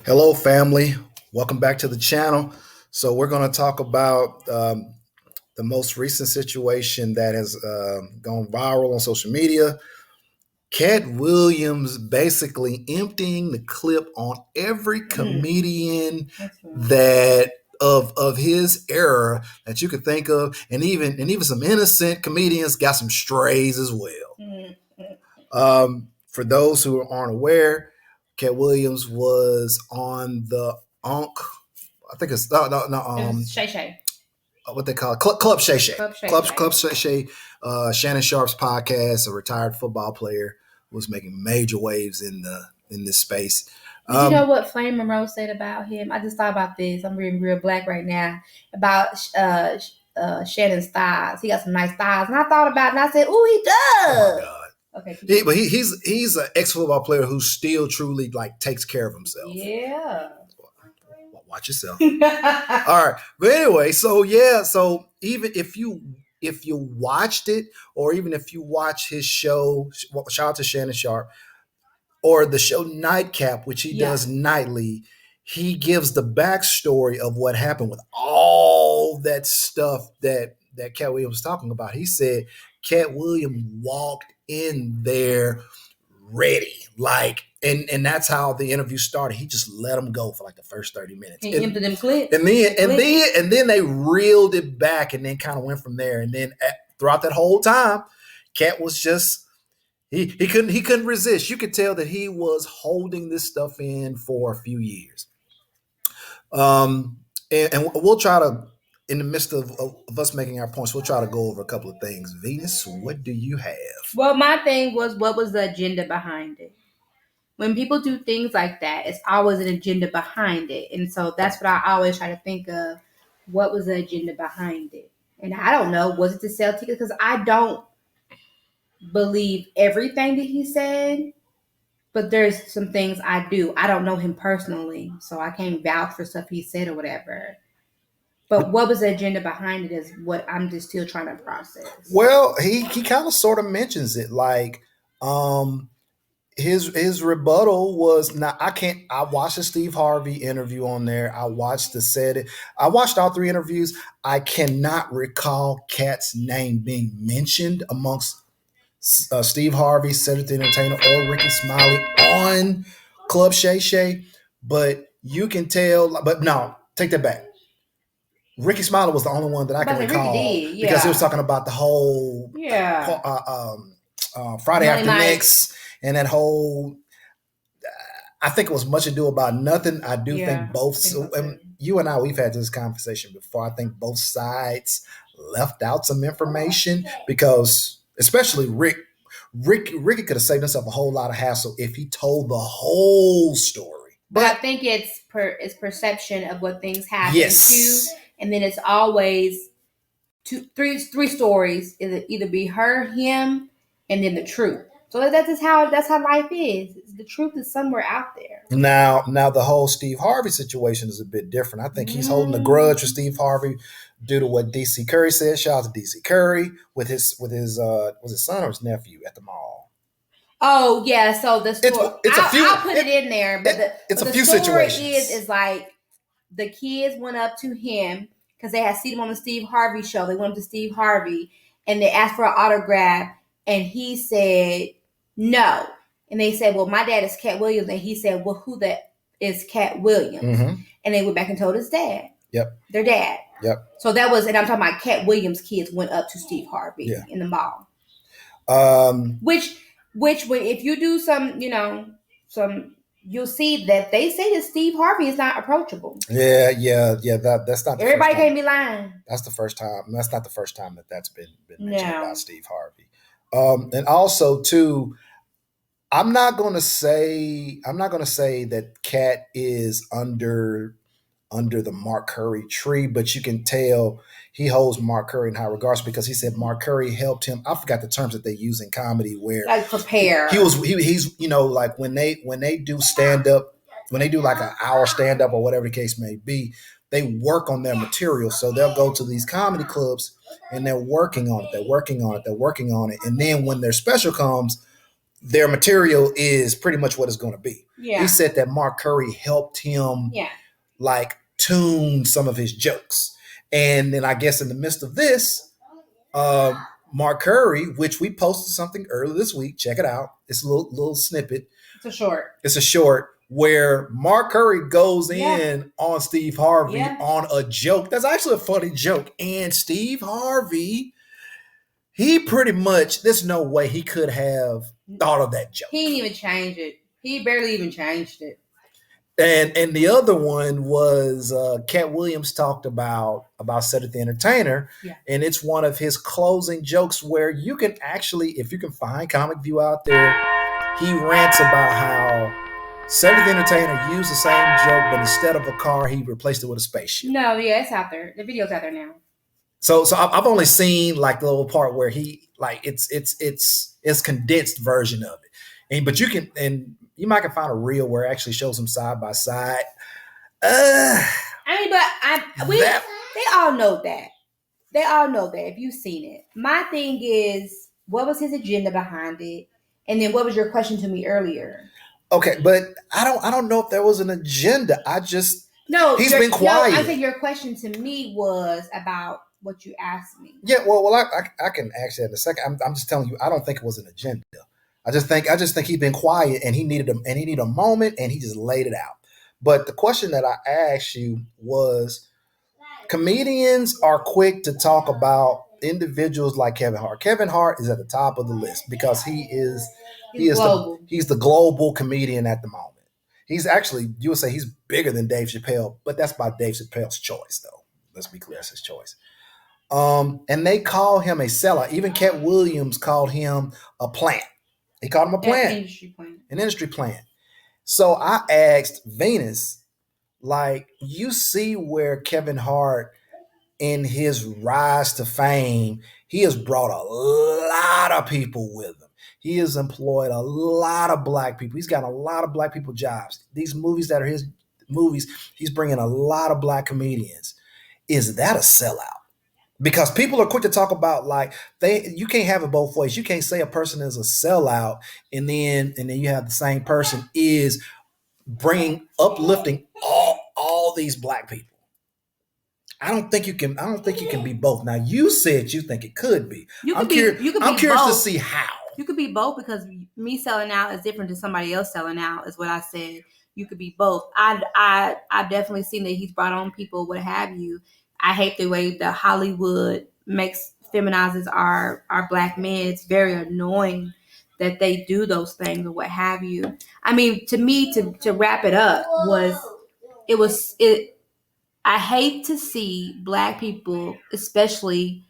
Hello, family. Welcome back to the channel. So, we're going to talk about the most recent situation that has gone viral on social media. Katt Williams basically emptying the clip on every comedian that of his era that you could think of, and even some innocent comedians got some strays as well. For those who aren't aware, Katt Williams was on the Unk. I think it's no. Shay Shay. What they call it, Club Shay Shay. Club Shay Shay. Shannon Sharp's podcast. A retired football player was making major waves in this space. Did you know what Flame Monroe said about him? I just thought about this. I'm reading Real Black right now about Shannon's thighs. He got some nice thighs, and I thought about it, and I said, "Ooh, he does." Oh my God. Okay, but he's an ex football player who still truly like takes care of himself. Yeah. Watch yourself. All right, but anyway, so even if you watched it, or even if you watch his show, shout out to Shannon Sharp, or the show Nightcap, which he does nightly, he gives the backstory of what happened with all that stuff that Katt Williams was talking about. He said Katt Williams walked in there ready, like, and that's how the interview started. He just let him go for like the first 30 minutes. He emptied them clips. And then they reeled it back and then kind of went from there. And then throughout that whole time, Katt was just he couldn't resist. You could tell that he was holding this stuff in for a few years. And we'll try to, in the midst of us making our points, we'll try to go over a couple of things. Venus, what do you have? Well, my thing was, what was the agenda behind it? When people do things like that, it's always an agenda behind it. And so that's what I always try to think of. What was the agenda behind it? And I don't know. Was it to sell tickets? Because I don't believe everything that he said. But there's some things I do. I don't know him personally, so I can't vouch for stuff he said or whatever. But what was the agenda behind it is what I'm just still trying to process. Well, he kind of sort of mentions it, like his rebuttal was not. I watched the Steve Harvey interview on there. I watched I watched all three interviews. I cannot recall Katt's name being mentioned amongst Steve Harvey, Cedric the Entertainer, or Ricky Smiley on Club Shay Shay, but you can tell. But no, take that back. Ricky Smiley was the only one that I can recall because he was talking about the whole Friday After Next and that whole. I think it was Much Ado About Nothing. I do think both. You and I, we've had this conversation before. I think both sides left out some information because, especially Ricky could have saved himself a whole lot of hassle if he told the whole story. But I think it's perception of what things happen too, and then it's always three stories. It'll either be her, him, and then the truth. So that's how life is. The truth is somewhere out there. Now the whole Steve Harvey situation is a bit different. I think he's holding a grudge for Steve Harvey due to what DC Curry said. Shout out to DC Curry with his was his son or his nephew at the mall. Oh yeah, so the story. I'll put it in there, but it's a few situations. Is like the kids went up to him because they had seen him on the Steve Harvey show. They went up to Steve Harvey and they asked for an autograph, and he said no. And they said, well, my dad is Katt Williams. And he said, well, who that is Katt Williams? Mm-hmm. And they went back and told his dad. Yep. Their dad. Yep. So that was, and I'm talking about Katt Williams' kids went up to Steve Harvey in the mall. Which when, if you do you'll see that they say that Steve Harvey is not approachable. Yeah. That's not. Everybody can't be lying. That's the first time. That's not the first time that's been mentioned about Steve Harvey. And also too, I'm not going to say that Katt is under the Mark Curry tree, but you can tell he holds Mark Curry in high regards because he said Mark Curry helped him. I forgot the terms that they use in comedy where like prepare. He's like when they do stand up, when they do like an hour stand up or whatever the case may be, they work on their material. So they'll go to these comedy clubs and they're working on it. And then when their special comes, their material is pretty much what it's going to be. Yeah. He said that Mark Curry helped him like tune some of his jokes. And then I guess in the midst of this, Mark Curry, which we posted something earlier this week, check it out. It's a little snippet. It's a short where Mark Curry goes in on Steve Harvey on a joke. That's actually a funny joke. And Steve Harvey, he pretty much, there's no way he could have thought of that joke. He didn't even change it. He barely even changed it. And the other one was Katt Williams talked about Cedric the Entertainer. Yeah. And it's one of his closing jokes where you can actually, if you can find Comic View out there, he rants about how Cedric the Entertainer used the same joke, but instead of a car, he replaced it with a spaceship. No, yeah, it's out there. The video's out there now. So I've only seen like the little part where he like it's condensed version of it, but you can you might can find a reel where it actually shows them side by side. I mean, but they all know that. They all know that if you've seen it. My thing is, what was his agenda behind it, and then what was your question to me earlier? Okay, but I don't know if there was an agenda. He's been quiet. No, I think your question to me was about what you asked me. Yeah, well, I can answer that in a second. I'm just telling you, I don't think it was an agenda. I just think he's been quiet and he needed a moment and he just laid it out. But the question that I asked you was, comedians are quick to talk about individuals like Kevin Hart. Kevin Hart is at the top of the list because he's the global comedian at the moment. He's actually, you would say he's bigger than Dave Chappelle, but that's by Dave Chappelle's choice, though. Let's be clear, it's his choice. And they call him a sellout. Even Katt Williams called him a plant. He called him a plant. An industry plant. So I asked Venus, like, you see where Kevin Hart, in his rise to fame, he has brought a lot of people with him. He has employed a lot of black people. He's got a lot of black people jobs. These movies that are his movies, he's bringing a lot of black comedians. Is that a sellout? Because people are quick to talk about like you can't have it both ways. You can't say a person is a sellout and then you have the same person is uplifting all these black people. I don't think you can be both. Now you said you think it could be. I'm curious to see how. You could be both because me selling out is different than somebody else selling out, is what I said. You could be both. I've definitely seen that he's brought on people, what have you. I hate the way that Hollywood feminizes our black men. It's very annoying that they do those things or what have you. I mean, to me, to wrap it up, I hate to see black people, especially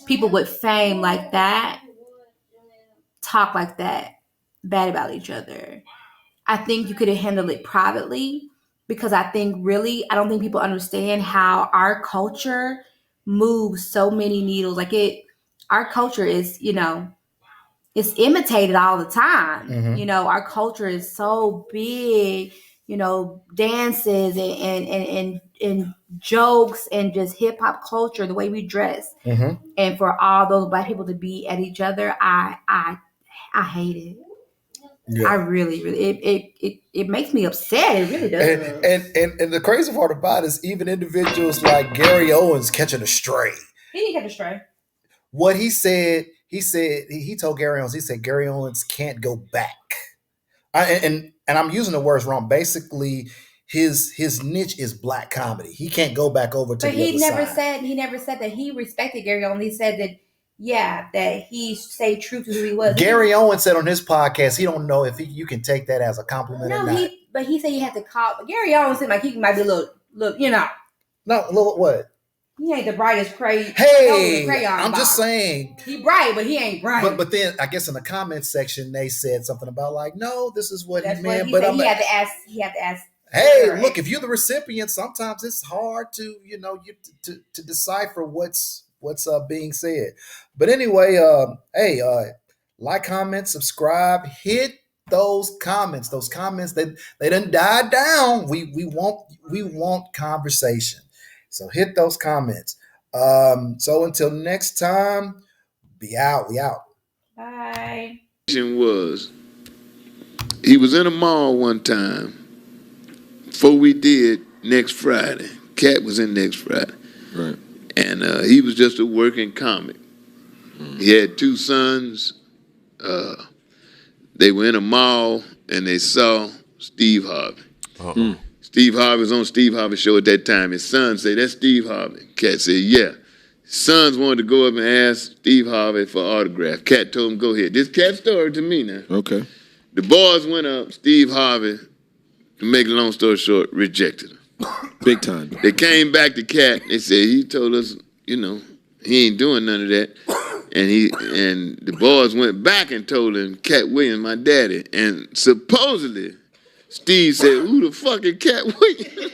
people with fame like that, talk like that, bad about each other. I think you could have handled it privately. Because I don't think people understand how our culture moves so many needles. Our culture is, it's imitated all the time. Mm-hmm. Our culture is so big, dances and jokes and just hip hop culture, the way we dress. Mm-hmm. And for all those black people to be at each other, I hate it. Yeah. I really, it makes me upset. It really does. And the crazy part about it is even individuals like Gary Owens catching a stray. He didn't catch a stray. What he told Gary Owens, he said Gary Owens can't go back. And I'm using the words wrong. Basically, his niche is black comedy. He can't go back over to the other side. He never said that he respected Gary Owens. He said that that he stayed true to who he was. Gary Owens said on his podcast, he don't know if you can take that as a compliment or not. But he said he had to call. Gary Owens seemed like he might be a little, No, little what? He ain't the brightest crayon. Hey, I'm just saying. He bright, but he ain't bright. But then I guess in the comments section they said something about like, no, this is what he meant. But he had to ask. Hey, look, if you're the recipient, sometimes it's hard to to decipher what's being said. But anyway, like, comment, subscribe, hit those comments. Those comments, they done died down. We want conversation. So hit those comments. So until next time, we out. Bye. Was he was in a mall one time before we did Next Friday. Katt was in Next Friday. Right. And he was just a working comic. He had two sons. They were in a mall and they saw Steve Harvey. Steve Harvey was on Steve Harvey's show at that time. His son said, "That's Steve Harvey." Katt said, "Yeah." His sons wanted to go up and ask Steve Harvey for autograph. Katt told him, "Go ahead." This Katt story to me now. Okay. The boys went up. Steve Harvey, to make a long story short, rejected him. Big time. They came back to Katt. They said, he told us, he ain't doing none of that. And the boys went back and told him, Katt Williams, my daddy. And supposedly, Steve said, "Who the fuck is Katt Williams?"